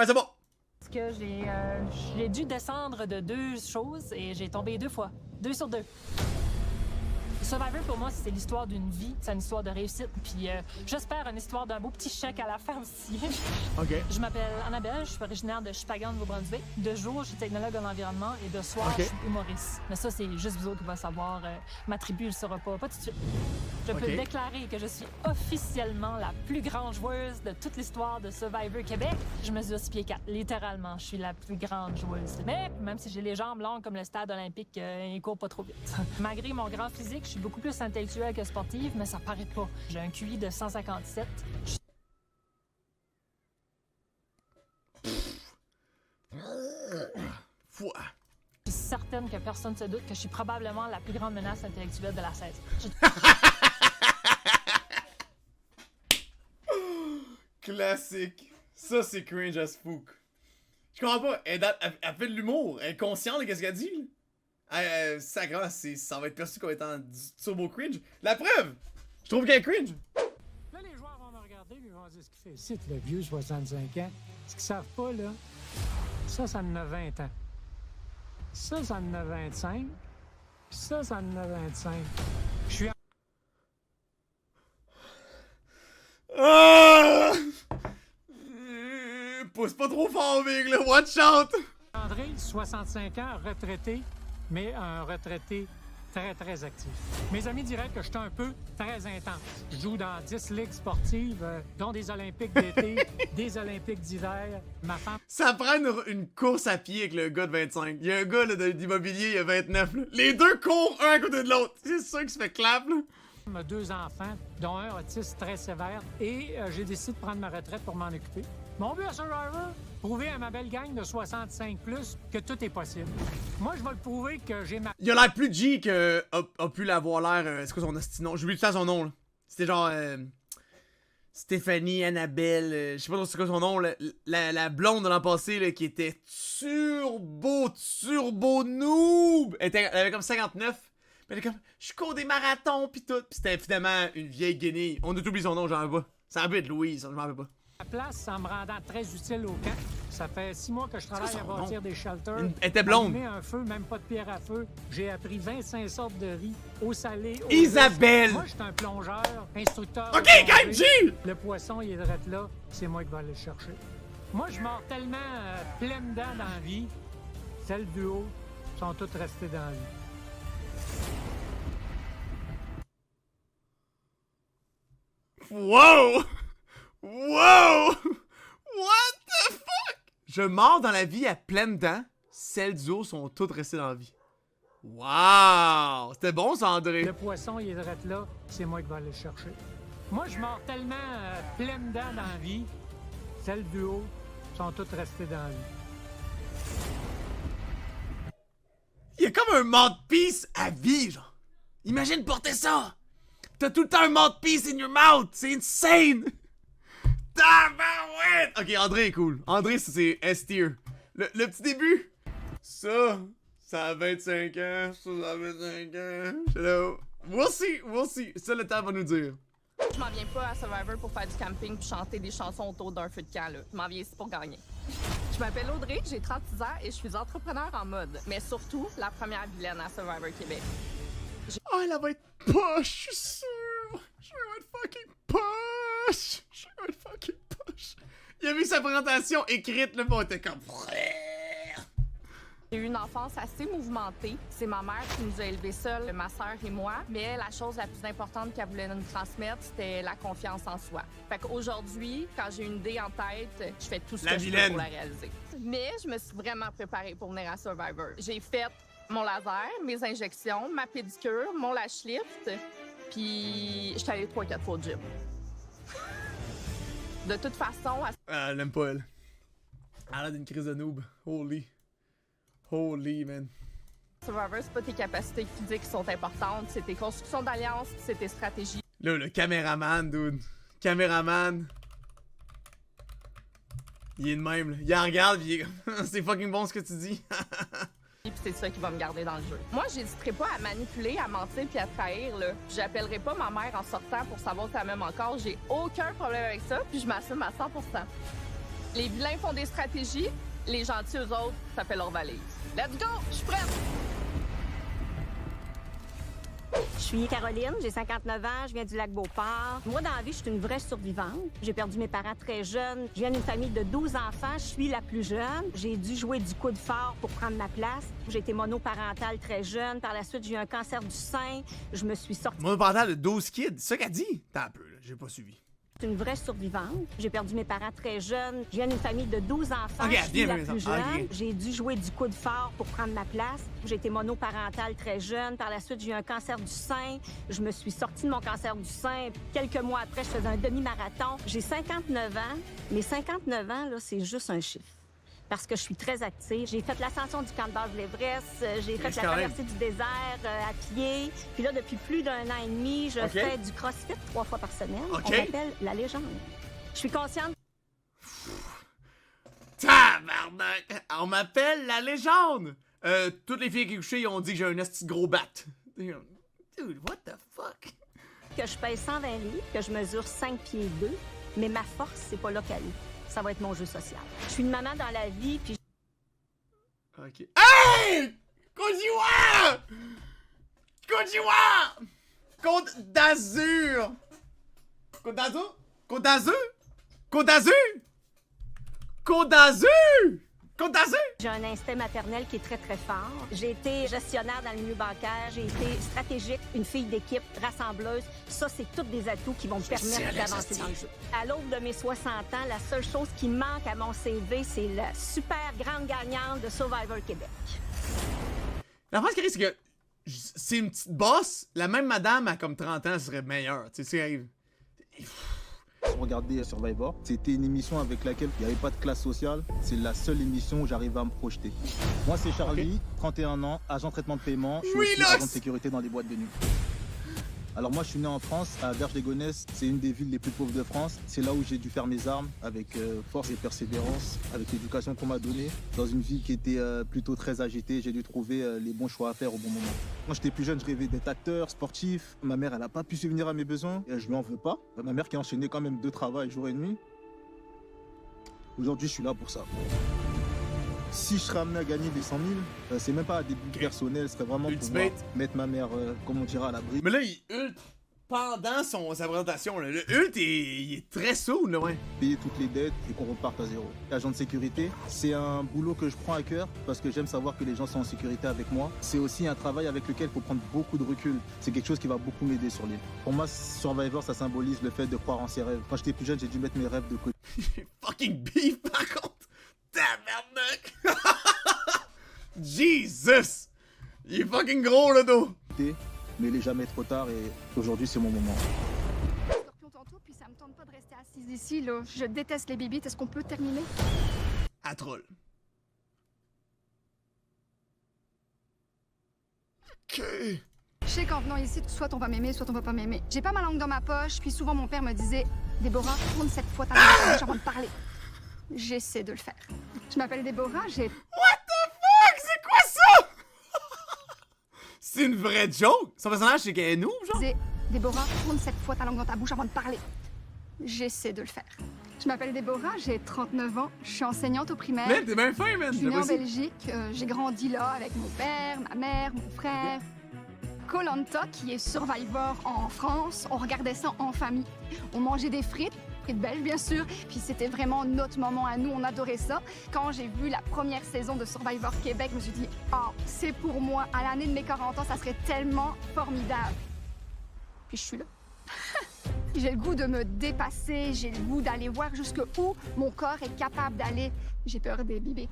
Ouais, c'est bon. Parce que j'ai dû descendre de 2 choses et j'ai tombé 2 fois. 2 sur 2. Survivor, pour moi, c'est l'histoire d'une vie, c'est une histoire de réussite, puis j'espère une histoire d'un beau petit chèque à la fin aussi. OK. Je m'appelle Annabelle, je suis originaire de Chupagan, Nouveau-Brunswick. De jour, je suis technologue en environnement et de soir, OK. je suis humoriste. Mais ça, c'est juste vous autres qui va savoir. Ma tribu ne le saura pas tout de suite. Je peux déclarer que je suis officiellement la plus grande joueuse de toute l'histoire de Survivor Québec. Je mesure 6 pieds 4, littéralement. Je suis la plus grande joueuse. Mais même si j'ai les jambes longues comme le stade olympique, il court pas trop vite. Malgré mon grand physique, je suis beaucoup plus intellectuelle que sportive, mais ça paraît pas. J'ai un QI de 157. Fouah. Je suis certaine que personne ne se doute que je suis probablement la plus grande menace intellectuelle de la saison. Classique. Ça, c'est cringe as fuck. Je comprends pas. Elle fait de l'humour. Elle est consciente de ce qu'elle dit. Sacrément, ça va être perçu comme étant du turbo cringe. La preuve! Je trouve qu'elle est cringe. Là, les joueurs vont me regarder et ils vont dire ce qu'il fait ici, le vieux 65 ans. Ce qu'ils savent pas, là, ça en a 20 ans. Ça en a 25. Puis ça en a 25. Je suis Ah! Pousse pas trop fort, Big, là. Watch out! André, 65 ans, retraité, mais un retraité très, très actif. Mes amis diraient que je suis un peu très intense. Je joue dans 10 ligues sportives, dont des Olympiques d'été, des Olympiques d'hiver. Ma femme... Ça prend une course à pied avec le gars de 25. Il y a un gars là, d'immobilier, il a 29. Là. Les deux courent un à côté de l'autre. C'est sûr qu'il se fait clap, là. J'ai 2 enfants, dont un autiste très sévère, et j'ai décidé de prendre ma retraite pour m'en occuper. Mon but à Survivor, prouver à ma belle gang de 65+ que tout est possible. Moi, je vais le prouver que j'ai ma... Il a l'air plus G que a pu l'avoir l'air. C'est quoi son asti nom? J'ai oublié tout ça son nom, là. C'était genre. Stéphanie, Annabelle, je sais pas trop c'est quoi son nom, là. La blonde de l'an passé, là, qui était turbo noob! Elle avait comme 59. Elle était comme, je cours des marathons pis tout. Pis c'était finalement une vieille guenille. On a oublié son nom, j'en veux pas. Ça a pu être Louise, je m'en rappelle pas. Ma place en me rendant très utile au camp. Ça fait 6 mois que je travaille à bâtir des shelters. Elle était blonde. Allumer un feu, même pas de pierre à feu. J'ai appris 25 sortes de riz, au salé, au Isabelle! Moi, je suis un plongeur, instructeur. Ok, quand G! Le poisson, il est direct là. C'est moi qui vais aller le chercher. Moi, je mords tellement pleine dents dans la vie. Celles du haut sont toutes restées dans la vie. Wow! Wow! What the fuck? Je mords dans la vie à pleines dents. Celles du haut sont toutes restées dans la vie. Wow! C'était bon, ça, André. Le poisson, il est direct là. C'est moi qui vais aller le chercher. Moi, je mords tellement pleine dents dans la vie. Celles du haut sont toutes restées dans la vie. Il y a comme un mouthpiece à vie, genre. Imagine porter ça! T'as tout le temps un mouthpiece in your mouth! C'est insane! Tabarouette! Ok, André est cool. André, c'est S-tier. Le petit début. Ça a 25 ans. Ça a 25 ans. Hello. We'll see. Ça, le temps va nous dire. Je m'en viens pas à Survivor pour faire du camping puis chanter des chansons autour d'un feu de camp, là. Je m'en viens ici pour gagner. Je m'appelle Audrey, j'ai 36 ans et je suis entrepreneur en mode. Mais surtout, la première vilaine à Survivor Québec. Oh, elle va être poche, je suis sûr. Je vais être fucking poche. Je vais être fucking poche. Il a vu sa présentation écrite, là, on était comme... J'ai eu une enfance assez mouvementée. C'est ma mère qui nous a élevés seuls, ma sœur et moi. Mais la chose la plus importante qu'elle voulait nous transmettre, c'était la confiance en soi. Fait qu'aujourd'hui, quand j'ai une idée en tête, je fais tout ce que je peux pour la réaliser. Mais je me suis vraiment préparée pour venir à Survivor. J'ai fait mon laser, mes injections, ma pédicure, mon lash lift, puis j'étais allée 3-4 fois au gym. De toute façon... Elle l'aime pas, elle. Elle a d'une crise de noob. Holy, man. Survivor, c'est pas tes capacités physiques qui sont importantes, c'est tes constructions d'alliances, c'est tes stratégies. Là, le caméraman, dude. Caméraman. Il est de même, là. Il en regarde, pis il est comme... C'est fucking bon ce que tu dis. Puis c'est ça qui va me garder dans le jeu. Moi, j'hésiterai pas à manipuler, à mentir puis à trahir, là. J'appellerai pas ma mère en sortant pour savoir si elle m'aime encore. J'ai aucun problème avec ça, puis je m'assume à 100%. Les vilains font des stratégies, les gentils, eux autres, ça fait leur valise. Let's go! Je suis prête! Je suis Caroline, j'ai 59 ans, je viens du Lac-Beauport. Moi, dans la vie, je suis une vraie survivante. J'ai perdu mes parents très jeunes. Je viens d'une famille de 12 enfants, je suis la plus jeune. J'ai dû jouer du coude fort pour prendre ma place. J'ai été monoparentale très jeune. Par la suite, j'ai eu un cancer du sein. Je me suis sortie. Monoparental de 12 kids, c'est ça qu'elle dit? T'as un peu, là, j'ai pas suivi. Je suis une vraie survivante. J'ai perdu mes parents très jeunes. Je viens d'une famille de 12 enfants. Ok, je suis la bien, plus ok. jeune. J'ai dû jouer du coude fort pour prendre ma place. J'ai été monoparentale très jeune. Par la suite, j'ai eu un cancer du sein. Je me suis sortie de mon cancer du sein. Quelques mois après, je faisais un demi-marathon. J'ai 59 ans. Mais 59 ans, là, c'est juste un chiffre. Parce que je suis très active. J'ai fait l'ascension du camp de base de l'Everest. J'ai fait la quand même. traversée du désert à pied. Puis là, depuis plus d'1 an et demi, je Ok. fais du crossfit 3 fois par semaine. Ok. On m'appelle la légende. Je suis consciente. Tabarnak! On m'appelle la légende! Toutes les filles qui couchaient, ils ont dit que j'ai un esti de gros bat. Dude, what the fuck? Que je pèse 120 livres, que je mesure 5 pieds 2, mais ma force, c'est pas là qu'elle est. Ça va être mon jeu social. Je suis une maman dans la vie, puis Ok. Hey! Konnichiwa! Konnichiwa! Côte d'Azur! Côte d'Azur? Côte d'Azur? Côte d'Azur? Côte d'Azur? Côte d'Azur? j'ai un instinct maternel qui est très, très fort. J'ai été gestionnaire dans le milieu bancaire, j'ai été stratégique, une fille d'équipe, rassembleuse. Ça, c'est tous des atouts qui vont me permettre d'avancer dans le jeu. À l'aube de mes 60 ans, la seule chose qui manque à mon CV, c'est la super grande gagnante de Survivor Québec. La phrase qui arrive, c'est que c'est une petite bosse. La même madame à comme 30 ans serait meilleure. Tu sais, ce qui arrive. Regardez Survivor, c'était une émission avec laquelle il n'y avait pas de classe sociale. C'est la seule émission où j'arrivais à me projeter. Moi, c'est Charlie, 31 ans, agent traitement de paiement. Je suis aussi Relax. agent de sécurité dans des boîtes de nuit. Alors moi, je suis né en France, à Verges-les-Gonesse. C'est une des villes les plus pauvres de France. C'est là où j'ai dû faire mes armes, avec force et persévérance, avec l'éducation qu'on m'a donnée. Dans une vie qui était plutôt très agitée, j'ai dû trouver les bons choix à faire au bon moment. Quand j'étais plus jeune, je rêvais d'être acteur, sportif. Ma mère, elle n'a pas pu subvenir à mes besoins. Et je lui en veux pas. Ma mère qui a enchaîné quand même 2 travails, jour et nuit. Aujourd'hui, je suis là pour ça. Si je serais amené à gagner des 100 000, c'est même pas à des buts personnels, ce serait vraiment pour moi, Ultimate. mettre ma mère, comme on dira, à l'abri. Mais là, il ult pendant sa présentation. Là. Le ult, il est très sourd, là, ouais. Payer toutes les dettes et qu'on reparte à zéro. Agent de sécurité, c'est un boulot que je prends à cœur parce que j'aime savoir que les gens sont en sécurité avec moi. C'est aussi un travail avec lequel il faut prendre beaucoup de recul. C'est quelque chose qui va beaucoup m'aider sur l'île. Pour moi, Survivor, ça symbolise le fait de croire en ses rêves. Quand j'étais plus jeune, j'ai dû mettre mes rêves de côté. Fucking beef, par contre. Tabarnak. Jesus. Il est fucking gros, le dos. Mais il est jamais trop tard et aujourd'hui, c'est mon moment. Scorpion tantôt, puis ça me tente pas de rester assise ici, là. Je déteste les bibites. Est-ce qu'on peut terminer? À troll. Ok. Je sais qu'en venant ici, soit on va m'aimer, soit on va pas m'aimer. J'ai pas ma langue dans ma poche, puis souvent mon père me disait « Déborah, tourne cette fois ta langue, j'ai envie de parler. » J'essaie de le faire. Je m'appelle Déborah, j'ai... What the fuck? C'est quoi ça? C'est une vraie joke. Son personnage, c'est qu'elle est noob, genre? disais « Déborah, tourne cette fois ta langue dans ta bouche avant de parler. » J'essaie de le faire. Je m'appelle Déborah, j'ai 39 ans, je suis enseignante au primaire. Man, t'es bien fin, man. Je suis née en J'apprécie. Belgique, j'ai grandi là avec mon père, ma mère, mon frère. Koh-Lanta, qui est Survivor en France, on regardait ça en famille. On mangeait des frites belges bien sûr, puis c'était vraiment notre moment à nous, on adorait ça. Quand j'ai vu la première saison de Survivor Québec, je me suis dit « Ah, c'est pour moi, à l'année de mes 40 ans, ça serait tellement formidable. » Puis je suis là. J'ai le goût de me dépasser, j'ai le goût d'aller voir jusqu'où mon corps est capable d'aller. J'ai peur des bibites.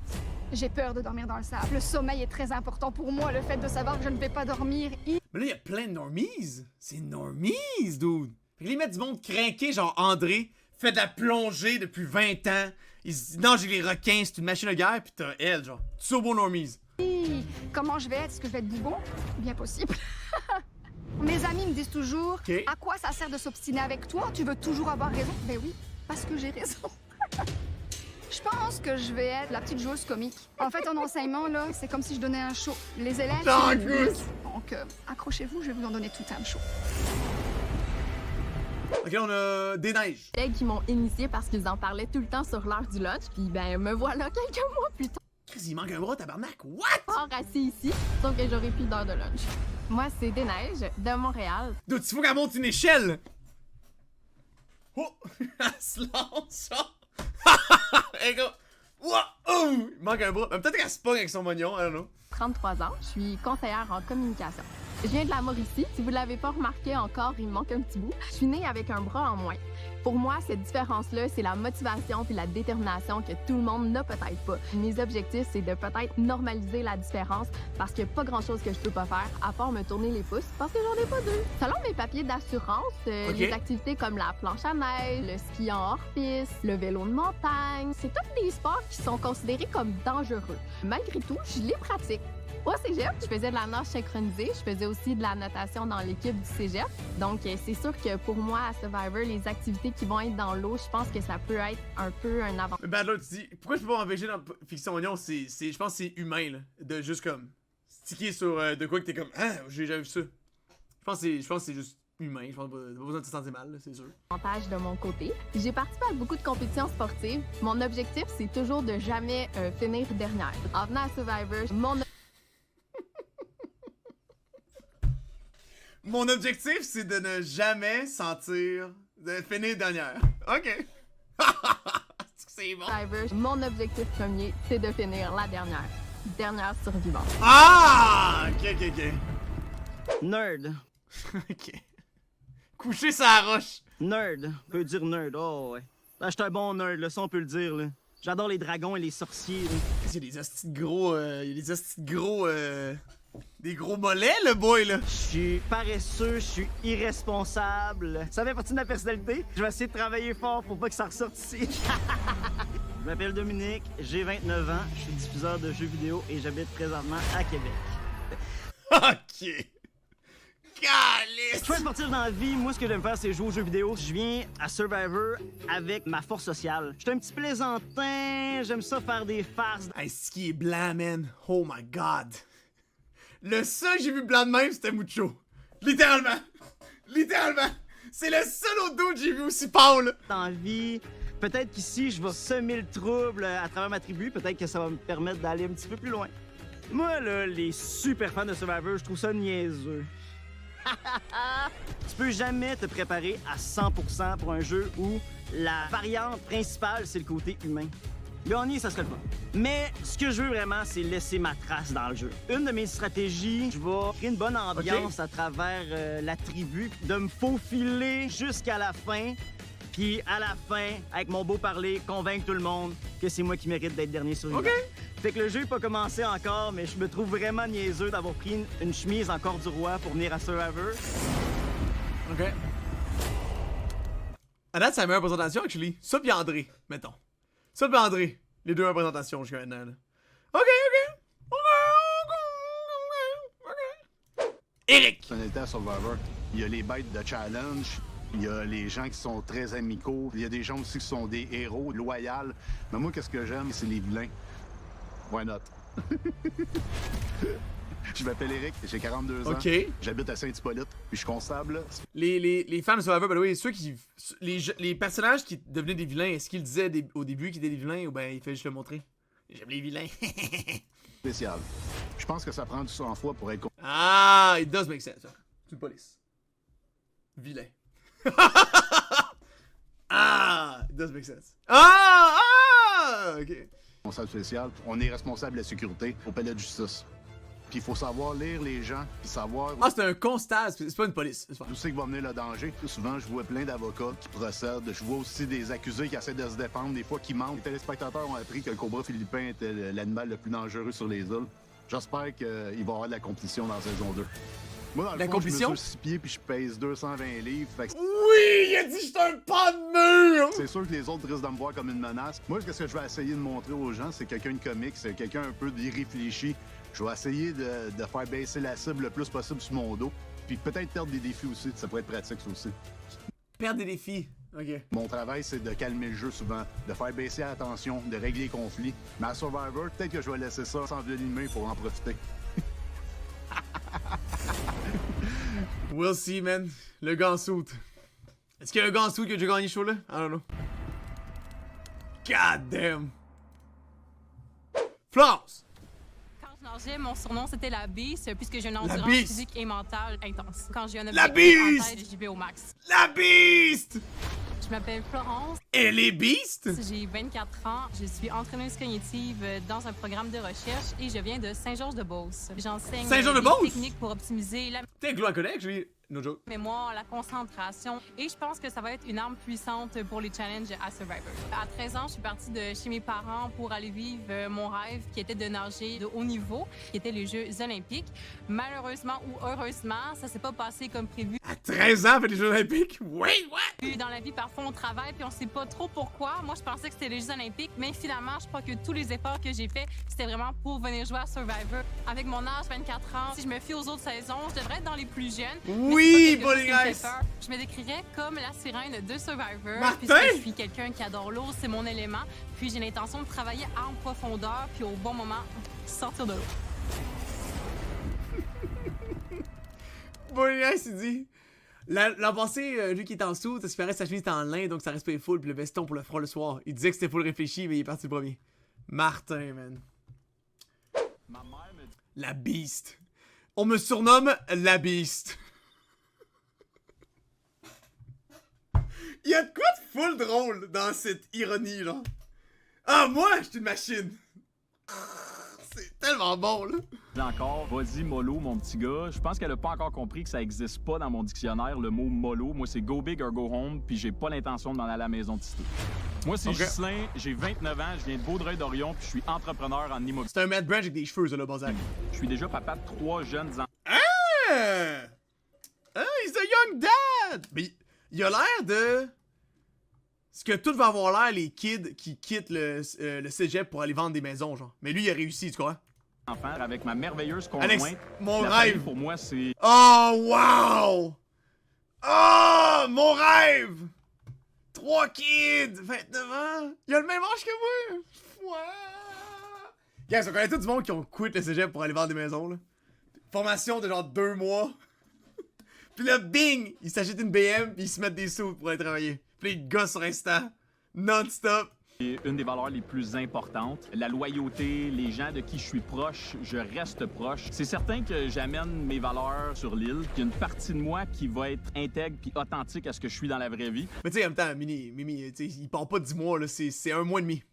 J'ai peur de dormir dans le sable. Le sommeil est très important pour moi, le fait de savoir que je ne vais pas dormir. Mais là, il y a plein de normies. C'est normies, dude. Fait que les mettre du monde craqué, genre André, fait de la plongée depuis 20 ans. Il se dit, non, j'ai les requins, c'est une machine de guerre, pis t'as elle, genre, turbo normies. Comment je vais être? Est-ce que je vais être bougon? Bien possible. Mes amis me disent toujours Ok. à quoi ça sert de s'obstiner avec toi? Tu veux toujours avoir raison? Ben oui, parce que j'ai raison. Je pense que je vais être la petite joueuse comique. En fait, en enseignement, là, c'est comme si je donnais un show. Les élèves, Non, c'est le écoute. public. Donc, accrochez-vous, je vais vous en donner tout un show. Ok, Ok, on a des neiges. collègues qui m'ont initié parce qu'ils en parlaient tout le temps sur l'heure du lunch. Puis ben, me voilà quelques mois plus Chris, il manque un bras, tabarnak. What? tard assis ici, sauf que j'aurais plus d'heure de lunch. Moi, c'est Des Neiges, de Montréal. Dude, il faut qu'elle monte une échelle. Oh, elle se lance, ça. Et gars, oh, il manque un bras. Peut-être qu'elle se pogne avec son moignon, I don't know. 33 ans, je suis conseillère en communication. Je viens de la Mauricie. Si vous l'avez pas remarqué encore, il me manque un petit bout. Je suis née avec un bras en moins. Pour moi, cette différence-là, c'est la motivation puis la détermination que tout le monde n'a peut-être pas. Mes objectifs, c'est de peut-être normaliser la différence parce qu'il n'y a pas grand-chose que je peux pas faire à part me tourner les pouces parce que j'en ai pas deux. Selon mes papiers d'assurance, les activités comme la planche à neige, le ski en hors-piste, le vélo de montagne, c'est tous des sports qui sont considérés comme dangereux. Malgré tout, je les pratique. Au cégep, je faisais de la nage synchronisée. Je faisais aussi de la natation dans l'équipe du cégep. Donc, c'est sûr que pour moi, à Survivor, les activités qui vont être dans l'eau, je pense que ça peut être un peu un avantage. Mais Badler, tu dis, pourquoi je peux pas m'empêcher dans Fiction Oignon? Je pense que c'est humain, là. De juste comme, sticker sur de quoi que t'es comme, ah, j'ai jamais vu ça. Je pense que c'est juste humain. Je pense pas besoin de te sentir mal, là, c'est sûr. De mon côté. J'ai participé à beaucoup de compétitions sportives. Mon objectif, c'est toujours de jamais finir dernière. En venant à Survivor, Mon objectif, c'est de ne jamais de finir dernière. Ok. C'est bon. Survivor, mon objectif premier, c'est de finir la dernière. Dernière survivante. Ah! Ok. Nerd. Ok. Coucher sur la roche. Nerd. On peut dire nerd, oh ouais. Ben, je suis un bon nerd, là, ça on peut le dire, là. J'adore les dragons et les sorciers, là. Il y a des hosties de gros... des gros mollets, le boy, là. Je suis paresseux, je suis irresponsable. Ça fait partie de ma personnalité. Je vais essayer de travailler fort pour pas que ça ressorte ici. Je m'appelle Dominique, j'ai 29 ans, je suis diffuseur de jeux vidéo et j'habite présentement à Québec. Ok. Calice! Je fais sportif dans la vie, moi ce que j'aime faire c'est jouer aux jeux vidéo. Je viens à Survivor avec ma force sociale. Je suis un petit plaisantin, j'aime ça faire des farces. Hey, ce qui est blanc, man. Oh my god. Le seul que j'ai vu blanc de même, c'était Mucho. Littéralement. C'est le seul autre dos que j'ai vu aussi pâle. Dans la vie, peut-être qu'ici je vais semer le trouble à travers ma tribu, peut-être que ça va me permettre d'aller un petit peu plus loin. Moi là, les super fans de Survivor, je trouve ça niaiseux. Tu peux jamais te préparer à 100% pour un jeu où la variante principale, c'est le côté humain. Gagner, ça serait le fun. Mais ce que je veux vraiment, c'est laisser ma trace dans le jeu. Une de mes stratégies, je vais créer une bonne ambiance à travers la tribu, de me faufiler jusqu'à la fin, puis à la fin, avec mon beau parler, convaincre tout le monde que c'est moi qui mérite d'être dernier survivant. OK. Fait que le jeu n'est pas commencé encore, mais je me trouve vraiment niaiseux d'avoir pris une chemise encore du roi pour venir à Survivor. OK. À date, c'est la meilleure présentation, actually. Ça pis André, mettons. Ça pis André. Les deux meilleures présentations jusqu'à maintenant, là. OK. Eric! Personnalité à Survivor. Il y a les bêtes de challenge. Il y a les gens qui sont très amicaux. Il y a des gens aussi qui sont des héros, loyaux. Mais moi, qu'est-ce que j'aime, c'est les vilains. Why not? Je m'appelle Eric, j'ai 42 ans. OK. J'habite à Saint-Hippolyte, puis je suis constable. Les fans de Survivor, by the way, ceux qui... Les personnages qui devenaient des vilains, est-ce qu'ils disaient au début qu'ils étaient des vilains ou ben il fait juste le montrer? J'aime les vilains. Spécial. Je pense que ça prend du sang-froid pour être... Ah, it does make sense. C'est une police. Vilain. Ah, it does make sense. Ok. Responsable spécial. On est responsable de la sécurité au palais de justice. Puis il faut savoir lire les gens, puis savoir... Ah, c'est un constable, c'est pas une police. D'où c'est que va venir le danger. Souvent, je vois plein d'avocats qui procèdent. Je vois aussi des accusés qui essaient de se défendre, des fois qui mentent. Les téléspectateurs ont appris que le cobra philippin était l'animal le plus dangereux sur les îles. J'espère qu'il va y avoir de la compétition dans saison 2. Moi, dans le fond, je mesure 6 pieds puis je pèse 220 livres. Fait que... Oui, il a dit que j'étais un pas de mur! C'est sûr que les autres risquent de me voir comme une menace. Moi, ce que je vais essayer de montrer aux gens, c'est quelqu'un de comique, c'est quelqu'un un peu d'irréfléchi. Je vais essayer de faire baisser la cible le plus possible sur mon dos. Puis peut-être perdre des défis aussi, ça pourrait être pratique ça aussi. Perdre des défis, ok. Mon travail, c'est de calmer le jeu souvent, de faire baisser la tension, de régler les conflits. Mais à Survivor, peut-être que je vais laisser ça s'envenimer pour en profiter. We'll see, man. Le gant soute. Est-ce qu'il y a un gars en dessous qui a déjà gagné ce show-là? I don't know. God damn. Florence! Quand je nageais, mon surnom c'était la Beast, puisque j'ai une endurance Beast. physique et mentale intense. Quand j'ai un La objectif en Beast. tête, j'y vais au max. La Beast! Je m'appelle Florence, Elle est Beast? j'ai 24 ans, je suis entraîneuse cognitive dans un programme de recherche et je viens de Saint-Georges-de-Beauce. J'enseigne Saint-Georges-de-Beauce? des techniques pour optimiser la T'es Glow à Connect, je vais. No joke. mémoire, la concentration et je pense que ça va être une arme puissante pour les challenges à Survivor. À 13 ans, je suis partie de chez mes parents pour aller vivre mon rêve qui était de nager de haut niveau, qui était les Jeux olympiques. Malheureusement ou heureusement, ça s'est pas passé comme prévu. À 13 ans, fait les Jeux Olympiques? Wait, what? Puis dans la vie, parfois, on travaille puis on sait pas trop pourquoi. Moi, je pensais que c'était les Jeux olympiques, mais finalement, je crois que tous les efforts que j'ai faits, c'était vraiment pour venir jouer à Survivor. Avec mon âge, 24 ans, si je me fie aux autres saisons, je devrais être dans les plus jeunes. Oui, Mais c'est pas quelque chose Bowling qui me fait Ice! peur. Je me décrirais comme la sirène de Survivor, Martin! puisque je suis quelqu'un qui adore l'eau, c'est mon élément. Puis j'ai l'intention de travailler en profondeur, puis au bon moment, sortir de l'eau. Bowling Ice, il dit. L'an passé, lui qui est en dessous, ça se ferait sa chemise était en lin, donc ça respectait full, puis le veston pour le froid le soir. Il disait que c'était full réfléchi, mais il est parti le premier. Martin, man. La Beast. On me surnomme la Beast. Il y a de quoi de full drôle dans cette ironie, là. Ah, moi, je suis une machine. C'est tellement bon, là. Encore, vas-y mollo mon petit gars. Je pense qu'elle a pas encore compris que ça existe pas dans mon dictionnaire le mot mollo. Moi c'est go big or go home, puis j'ai pas l'intention de m'en aller à la maison de Tito. Moi c'est Ghislain, j'ai 29 ans, je viens de Vaudreuil-Dorion, puis je suis entrepreneur en immobilier. C'est un Matt Branch avec des cheveux, ça, là, Bazac. Je suis déjà papa de 3 jeunes enfants. Ah! Ah, he's a young dad! Mais il a l'air de... Ce que tout va avoir l'air, les kids qui quittent le cégep pour aller vendre des maisons, genre. Mais lui, il a réussi, tu crois? Avec ma merveilleuse conjointe. Alex, mon La rêve! famille, pour moi, c'est... Oh, wow! Oh, mon rêve! 3 kids, 29 ans. Il a le même âge que moi. Ouais. Guys, on connaît tout du monde qui ont quitté le cégep pour aller vendre des maisons, là. Formation de genre 2 mois. Puis là, bing! Ils s'achètent une BM puis ils se mettent des sous pour aller travailler. Puis là, ils gossent sur Insta. Non-stop. Et une des valeurs les plus importantes, la loyauté, les gens de qui je suis proche, je reste proche. C'est certain que j'amène mes valeurs sur l'île, qu'il y a une partie de moi qui va être intègre puis authentique à ce que je suis dans la vraie vie. Mais tu sais, en même temps, Mimi, tu sais, il part pas 10 mois, là, c'est 1 mois et demi.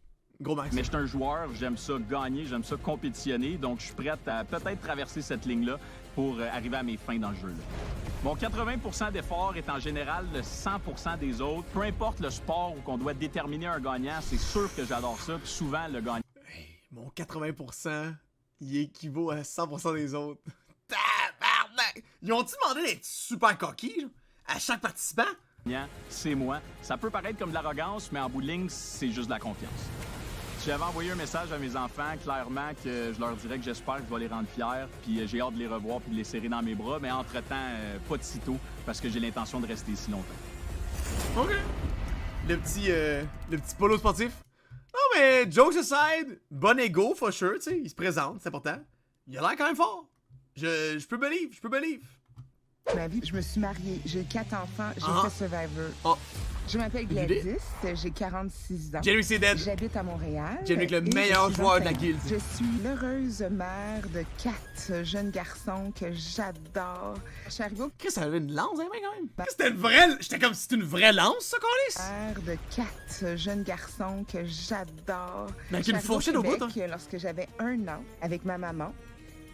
Gros max. Mais je suis un joueur, j'aime ça gagner, j'aime ça compétitionner, donc je suis prêt à peut-être traverser cette ligne-là pour arriver à mes fins dans le jeu. Mon 80% d'effort est en général le 100% des autres. Peu importe le sport où qu'on doit déterminer un gagnant, c'est sûr que j'adore ça, puis souvent le gagnant. Hey, mon 80%, il équivaut à 100% des autres. Tabarnak! Ils ont-tu demandé d'être super coquille, genre, à chaque participant? C'est moi. Ça peut paraître comme de l'arrogance, mais en bout de ligne, c'est juste de la confiance. Si j'avais envoyé un message à mes enfants, clairement que je leur dirais que j'espère que je vais les rendre fiers, puis j'ai hâte de les revoir puis de les serrer dans mes bras, mais entre-temps, pas de sitôt, parce que j'ai l'intention de rester ici longtemps. OK. Le petit polo sportif. Non, mais jokes aside, bon ego, for sure, tu sais, il se présente, c'est important. Il a l'air quand même fort. Je peux believe. Ma vie, je me suis mariée, j'ai 4 enfants, j'ai fait Survivor. Oh. Je m'appelle Gladys, j'ai 46 ans. Jenny c'est dead. J'habite à Montréal. Jenny le meilleur joueur de la guilde. Je suis l'heureuse mère de 4 jeunes garçons que j'adore. Je suis arrivée au... Chris, ça avait une lance, hein, quand même. C'était une vraie... J'étais comme si c'était une vraie lance, ça, Carlis. Mère de 4 jeunes garçons que j'adore. Mais avec une fourchette au bout, hein. Lorsque j'avais 1 an, avec ma maman.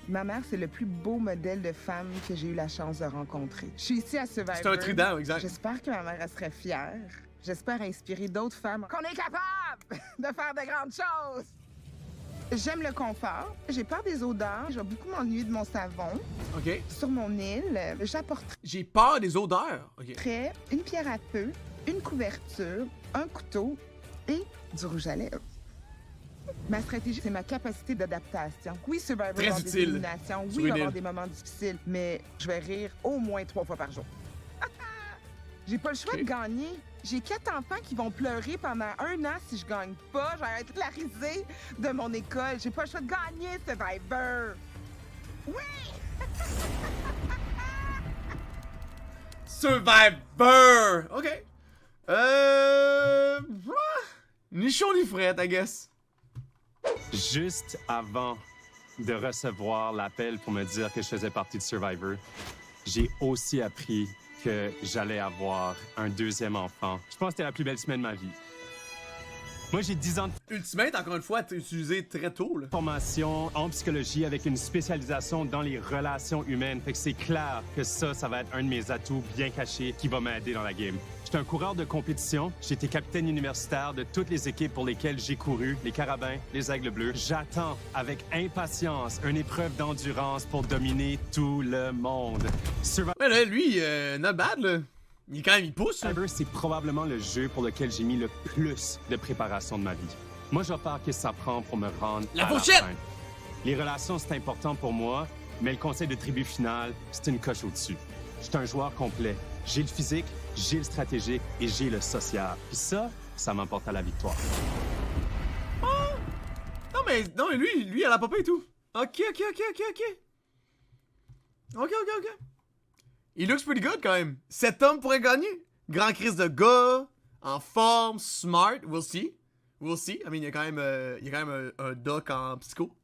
Ma mère, c'est le plus beau modèle de femme que j'ai eu la chance de rencontrer. Je suis ici à Survivor. C'est un trident, exact. J'espère que ma mère elle serait fière. J'espère inspirer d'autres femmes qu'on est capable de faire de grandes choses. J'aime le confort. J'ai peur des odeurs. Je vais beaucoup m'ennuyer de mon savon. OK. Sur mon île, j'apporterai... J'ai peur des odeurs. OK. Une pierre à feu, une couverture, un couteau et du rouge à lèvres. Ma stratégie, c'est ma capacité d'adaptation. Oui, Survivor va avoir des éliminations. Oui, il va y avoir des moments difficiles, mais je vais rire au moins 3 fois par jour. J'ai pas le choix de gagner. J'ai 4 enfants qui vont pleurer pendant 1 an si je gagne pas. Je vais être la risée de mon école. J'ai pas le choix de gagner, Survivor. Oui! Survivor! Ok. Ni chaud ni frais, I guess. Juste avant de recevoir l'appel pour me dire que je faisais partie de Survivor, j'ai aussi appris que j'allais avoir un deuxième enfant. Je pense que c'était la plus belle semaine de ma vie. Moi, j'ai 10 ans de Ultimate, encore une fois, a été utilisé très tôt, là. formation en psychologie avec une spécialisation dans les relations humaines. Fait que c'est clair que ça va être un de mes atouts bien cachés qui va m'aider dans la game. J'étais un coureur de compétition. J'ai été capitaine universitaire de toutes les équipes pour lesquelles j'ai couru, les Carabins, les Aigles Bleus. J'attends avec impatience une épreuve d'endurance pour dominer tout le monde. Mais là, lui, not bad, là. Il pousse. Survivor, c'est probablement le jeu pour lequel j'ai mis le plus de préparation de ma vie. Moi, je vais faire ce que ça prend pour me rendre à la fin. Les relations, c'est important pour moi, mais le conseil de tribu final, c'est une coche au-dessus. Je suis un joueur complet. J'ai le physique, j'ai le stratégique et j'ai le social. Puis ça m'emporte à la victoire. Oh! Non, mais lui, elle a popé et tout. Ok. Il looks pretty good quand même. Cet homme pourrait gagner. Grand crise de gars, en forme, smart. We'll see. I mean, il y a quand même un doc en psycho.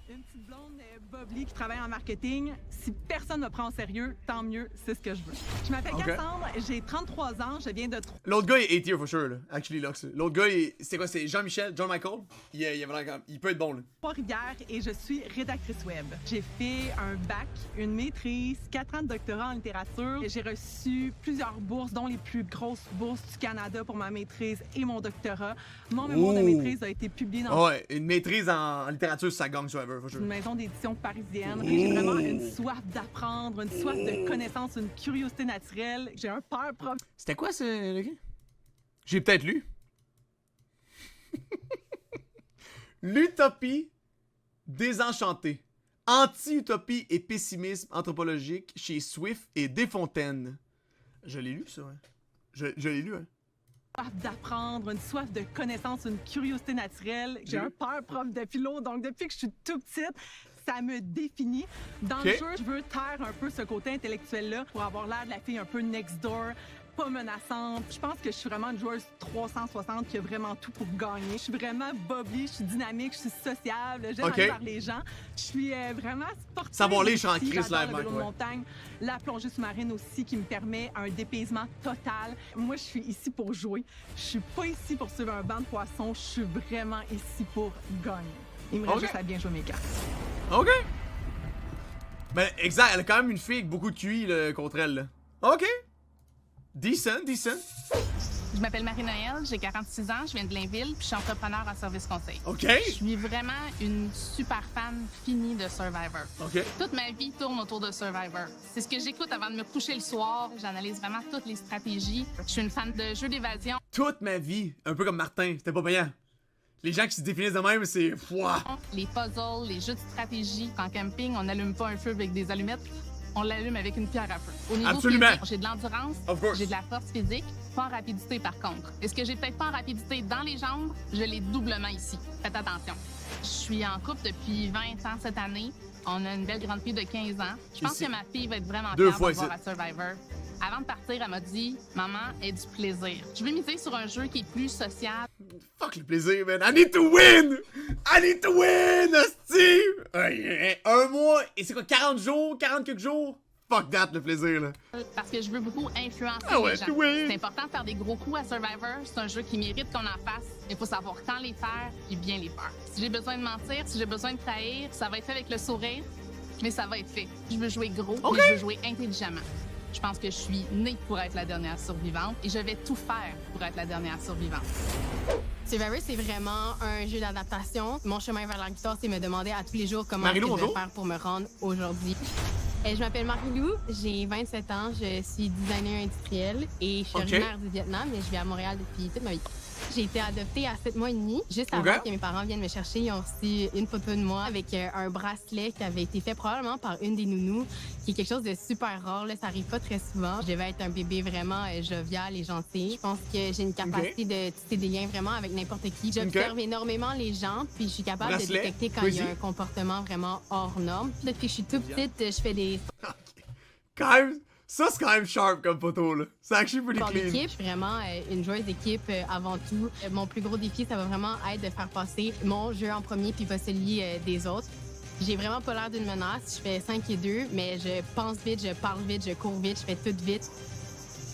Une petite blonde bubbly qui travaille en marketing. Si personne ne me prend au sérieux, tant mieux, c'est ce que je veux. Je m'appelle Cassandre, j'ai 33 ans, je viens de... L'autre gars est A-tier for sure, là. Actually, Lux. L'autre gars, c'est quoi? C'est Jean-Michel, John Michael? Il peut être bon, là. Trois-Rivières et je suis rédactrice web. J'ai fait un bac, une maîtrise, 4 ans de doctorat en littérature. J'ai reçu plusieurs bourses, dont les plus grosses bourses du Canada pour ma maîtrise et mon doctorat. Mon mémoire de maîtrise a été publié dans... Ouais, une maîtrise en littérature, ça gagne Survivor, for sure. Une maison d'édition parisienne. Et j'ai vraiment une soif d'apprendre, une soif de connaissance, une curiosité naturelle. J'ai un père prof. C'était quoi ce gars? J'ai peut-être lu. L'utopie désenchantée. Anti-utopie et pessimisme anthropologique chez Swift et Desfontaines. Je l'ai lu, ça, ouais. Je l'ai lu, hein. Soif d'apprendre, une soif de connaissance, une curiosité naturelle. J'ai un père prof de philo, donc depuis que je suis tout petite, ça me définit. Dans le jeu, je veux taire un peu ce côté intellectuel-là pour avoir l'air de la fille un peu next door, pas menaçante. Je pense que je suis vraiment une joueuse 360 qui a vraiment tout pour gagner. Je suis vraiment bubbly, je suis dynamique, je suis sociable, j'aime aller vers les gens. Je suis vraiment sportive. Savoir les champs en crise live, le vélo de montagne, la plongée sous-marine aussi qui me permet un dépaysement total. Moi, je suis ici pour jouer. Je suis pas ici pour suivre un banc de poissons. Je suis vraiment ici pour gagner. Il me reste juste à bien jouer mes cartes. OK. Ben, exact. Elle a quand même une fille avec beaucoup de QI là, contre elle. Là. OK. Decent. Je m'appelle Marie-Noëlle, j'ai 46 ans, je viens de Blainville, puis je suis entrepreneur en service conseil. OK. Je suis vraiment une super fan finie de Survivor. OK. Toute ma vie tourne autour de Survivor. C'est ce que j'écoute avant de me coucher le soir. J'analyse vraiment toutes les stratégies. Je suis une fan de jeux d'évasion. Toute ma vie, un peu comme Martin, c'était pas payant. Les gens qui se définissent de même, c'est... Les puzzles, les jeux de stratégie. En camping, on n'allume pas un feu avec des allumettes. On l'allume avec une pierre à feu. Au niveau physique, j'ai de l'endurance, j'ai de la force physique, pas en rapidité par contre. Est-ce que j'ai peut-être pas en rapidité dans les jambes? Je l'ai doublement ici. Faites attention. Je suis en couple depuis 20 ans cette année. On a une belle grande fille de 15 ans. Je pense que ma fille va être vraiment fière de voir à Survivor. Avant de partir, elle m'a dit « Maman, aie du plaisir. » Je veux miser sur un jeu qui est plus social. Fuck le plaisir, man. I need to win! Steve! Un mois, et c'est quoi, 40 jours? 40 quelques jours? Fuck that, le plaisir, là. Parce que je veux beaucoup influencer les gens. C'est important de faire des gros coups à Survivor. C'est un jeu qui mérite qu'on en fasse. Il faut savoir quand les faire et bien les faire. Si j'ai besoin de mentir, si j'ai besoin de trahir, ça va être fait avec le sourire, mais ça va être fait. Je veux jouer gros, mais je veux jouer intelligemment. Je pense que je suis née pour être la dernière survivante et je vais tout faire pour être la dernière survivante. Survivor, c'est vraiment un jeu d'adaptation. Mon chemin vers la victoire, c'est me demander à tous les jours comment je vais faire pour me rendre aujourd'hui. Je m'appelle Marie-Lou, j'ai 27 ans, je suis designer industriel et je suis originaire du Vietnam, mais je vis à Montréal depuis toute ma vie. J'ai été adoptée à 7 mois et demi. Juste avant que mes parents viennent me chercher, ils ont reçu une photo de moi avec un bracelet qui avait été fait probablement par une des nounous, qui est quelque chose de super rare. Là, ça arrive pas très souvent. Je vais être un bébé vraiment jovial et gentil. Je pense que j'ai une capacité de tisser des liens vraiment avec n'importe qui. J'observe énormément les gens, puis je suis capable de détecter quand il y a un comportement vraiment hors norme. Depuis que je suis toute petite, je fais des... Quand même, Ça, c'est quand même sharp comme photo, là. C'est actually pretty clean. L'équipe, je suis vraiment une joueuse d'équipe avant tout. Mon plus gros défi, ça va vraiment être de faire passer mon jeu en premier puis pas celui des autres. J'ai vraiment pas l'air d'une menace. Je fais 5 et 2, mais je pense vite, je parle vite, je cours vite, je fais tout vite.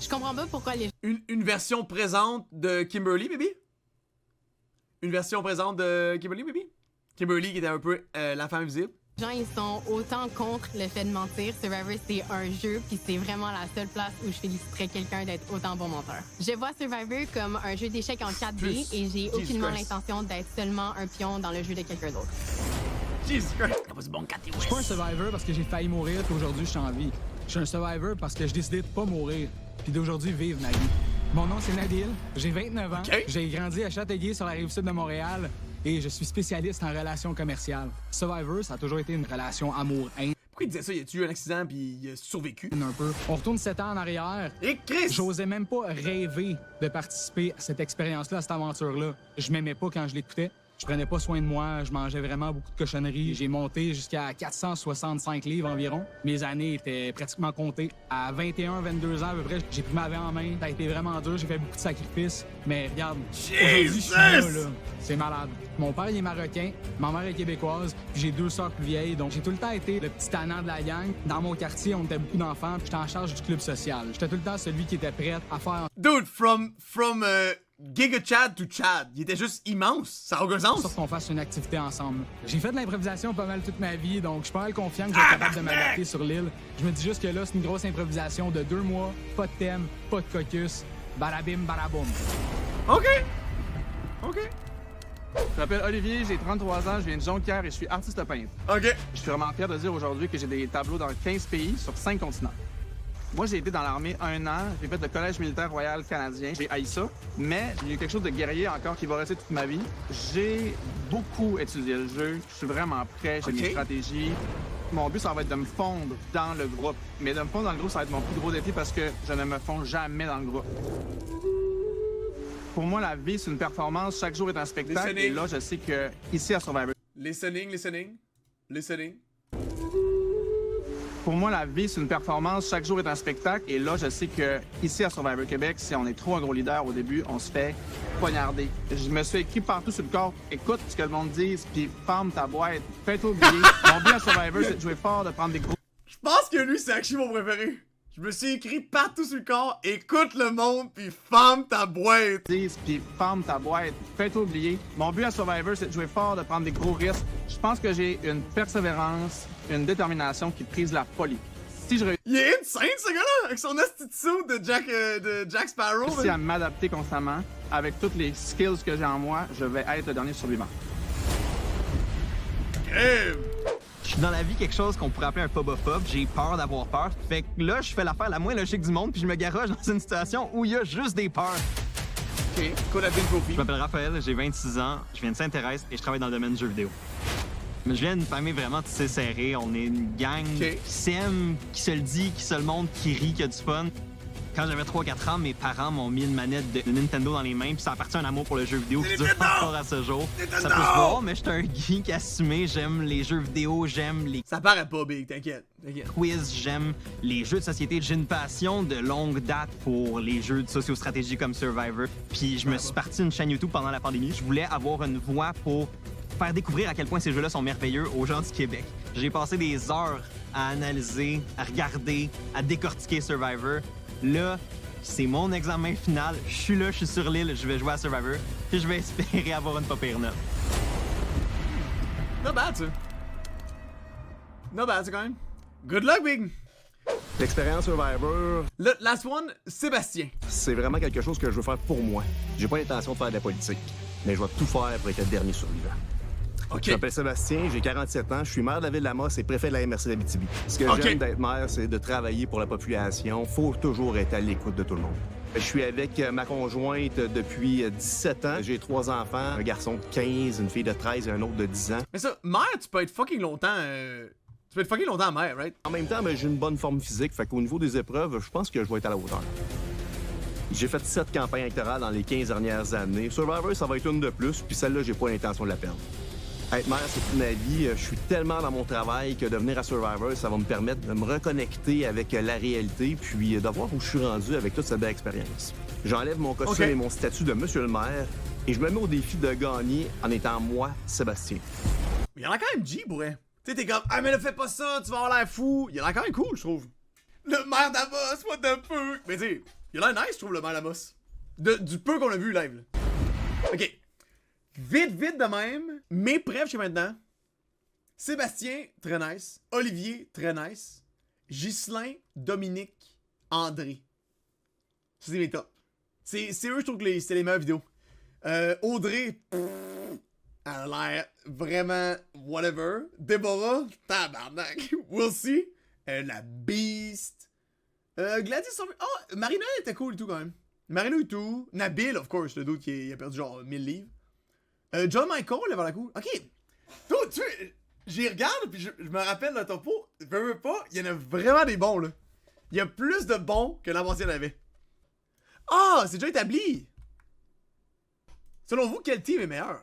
Je comprends pas pourquoi les... Une version présente de Kimberly, baby? Une version présente de Kimberly, baby? Kimberly qui était un peu la femme invisible. Les gens, ils sont autant contre le fait de mentir. Survivor, c'est un jeu, puis c'est vraiment la seule place où je féliciterais quelqu'un d'être autant bon menteur. Je vois Survivor comme un jeu d'échecs en 4D et j'ai aucunement l'intention d'être seulement un pion dans le jeu de quelqu'un d'autre. Jesus Christ! Je suis pas un Survivor parce que j'ai failli mourir, puis aujourd'hui, je suis en vie. Je suis un Survivor parce que j'ai décidé de pas mourir, puis d'aujourd'hui, vivre ma vie. Mon nom, c'est Nabil, j'ai 29 ans, j'ai grandi à Châteauguay sur la rive-sud de Montréal, et je suis spécialiste en relations commerciales. Survivor, ça a toujours été une relation amour-haine. Pourquoi il disait ça? Il a eu un accident puis il a survécu? Un peu. On retourne 7 ans en arrière. Et Chris! J'osais même pas rêver de participer à cette expérience-là, à cette aventure-là. Je m'aimais pas quand je l'écoutais. Je prenais pas soin de moi, je mangeais vraiment beaucoup de cochonneries. J'ai monté jusqu'à 465 livres environ. Mes années étaient pratiquement comptées. À 21, 22 ans à peu près, j'ai pris ma vie en main. Ça a été vraiment dur, j'ai fait beaucoup de sacrifices. Mais regarde, aujourd'hui, je suis là. C'est malade. Mon père, il est marocain, ma mère est québécoise, puis j'ai 2 sœurs plus vieilles. Donc j'ai tout le temps été le petit tannant de la gang. Dans mon quartier, on était beaucoup d'enfants, puis j'étais en charge du club social. J'étais tout le temps celui qui était prêt à faire... Dude, from Giga Chad to Chad, il était juste immense, ça a aucun sens. Pour qu'on fasse une activité ensemble. J'ai fait de l'improvisation pas mal toute ma vie, donc je suis pas mal confiant que je vais être capable de m'adapter sur l'île. Je me dis juste que là, c'est une grosse improvisation de 2 mois, pas de thème, pas de caucus, barabim, baraboum. OK. Je m'appelle Olivier, j'ai 33 ans, je viens de Jonquière et je suis artiste peintre. OK. Je suis vraiment fier de dire aujourd'hui que j'ai des tableaux dans 15 pays sur 5 continents. Moi, j'ai été dans l'armée 1 an, j'ai fait le collège militaire royal canadien, j'ai haï ça, mais il y a quelque chose de guerrier encore qui va rester toute ma vie. J'ai beaucoup étudié le jeu, je suis vraiment prêt, j'ai mes stratégies. Mon but, ça va être de me fondre dans le groupe. Mais de me fondre dans le groupe, ça va être mon plus gros défi parce que je ne me fonds jamais dans le groupe. Pour moi, la vie, c'est une performance, chaque jour est un spectacle, et là, je sais que ici à Survivor... Listening. Pour moi, la vie, c'est une performance. Chaque jour est un spectacle. Et là, je sais que ici à Survivor Québec, si on est trop un gros leader au début, on se fait poignarder. Je me suis écrit partout sur le corps. Écoute ce que le monde dit, puis ferme ta boîte. Fais-toi oublier. Mon but à Survivor, c'est de jouer fort, de prendre des gros... Je pense que lui, c'est actually mon préféré. Je me suis écrit partout sur le corps. Écoute le monde, puis ferme ta boîte. Puis ferme ta boîte. Fais-toi oublier. Mon but à Survivor, c'est de jouer fort, de prendre des gros risques. Je pense que j'ai une persévérance, une détermination qui prise la folie. Si je Il est insane, ce gars-là, avec son astitio de Jack Sparrow. Si à m'adapter constamment, avec toutes les skills que j'ai en moi, je vais être le dernier survivant. Je suis dans la vie quelque chose qu'on pourrait appeler un phobophobe. J'ai peur d'avoir peur. Fait que là, je fais l'affaire la moins logique du monde, puis je me garoche dans une situation où il y a juste des peurs. OK, cool à Je m'appelle Raphaël, j'ai 26 ans, je viens de Sainte-Thérèse et je travaille dans le domaine du jeu vidéo. Mais je viens d'une famille vraiment tissée serrée. On est une gang qui s'aime, qui se le dit, qui se le montre, qui rit, qui a du fun. Quand j'avais 3-4 ans, mes parents m'ont mis une manette de Nintendo dans les mains, puis ça a parti un amour pour le jeu vidéo qui dure encore à ce jour. Ça peut se voir, mais je suis un geek assumé, j'aime les jeux vidéo, j'aime les... Ça paraît pas big, t'inquiète. Quiz, j'aime les jeux de société. J'ai une passion de longue date pour les jeux de sociostratégie comme Survivor. Puis je me suis parti une chaîne YouTube pendant la pandémie. Je voulais avoir une voix pour faire découvrir à quel point ces jeux-là sont merveilleux aux gens du Québec. J'ai passé des heures à analyser, à regarder, à décortiquer Survivor. Là, c'est mon examen final. Je suis là, je suis sur l'île, je vais jouer à Survivor. Puis je vais espérer avoir une pas pire note. Not bad, ça. Not bad, ça, quand même. Good luck, Big! L'expérience Survivor... Le last one, Sébastien. C'est vraiment quelque chose que je veux faire pour moi. J'ai pas l'intention de faire de la politique, mais je vais tout faire pour être le dernier survivant. OK. Je m'appelle Sébastien, j'ai 47 ans, je suis maire de la ville de la Mosse et préfet de la MRC d'Abitibi. Ce que j'aime d'être maire, c'est de travailler pour la population. Faut toujours être à l'écoute de tout le monde. Je suis avec ma conjointe depuis 17 ans. J'ai 3 enfants, un garçon de 15, une fille de 13 et un autre de 10 ans. Mais ça, maire, tu peux être fucking longtemps... Tu peux être fucking longtemps maire, right? En même temps, j'ai une bonne forme physique, fait qu'au niveau des épreuves, je pense que je vais être à la hauteur. J'ai fait 7 campagnes électorales dans les 15 dernières années. Survivor, ça va être une de plus, puis celle-là, j'ai pas l'intention de la perdre. Être maire, c'est toute ma vie. Je suis tellement dans mon travail que de venir à Survivor, ça va me permettre de me reconnecter avec la réalité puis de voir où je suis rendu avec toute cette belle expérience. J'enlève mon costume et mon statut de monsieur le maire et je me mets au défi de gagner en étant moi, Sébastien. Il y en a quand même G, bourré. Tu sais, t'es comme, ah, mais ne fais pas ça, tu vas avoir l'air fou. Il en a quand même cool, je trouve. Le maire d'Amos, what the fuck? Mais tu sais, il a l'air nice, je trouve, le maire d'Amos. Du peu qu'on a vu live, là. Ok. Vite de même. Mes preuves jusqu'à maintenant. Sébastien, très nice. Olivier, très nice. Ghislain, Dominique, André. Ça, c'est mes tops. C'est eux, je trouve que c'était les meilleures vidéos. Audrey, elle a l'air vraiment whatever. Déborah, tabarnak. We'll see. La Beast. Gladys, oh, Marina était cool et tout quand même. Marina et tout. Nabil, of course, le doute qui a perdu genre 1000 livres. John Michael, il avait la cool. Ok. Toi, tu sais, j'y regarde, puis je me rappelle le topo. Veux pas, il y en a vraiment des bons, là. Il y a plus de bons que l'an passé il y en avait. Ah, c'est déjà établi. Selon vous, quel team est meilleur?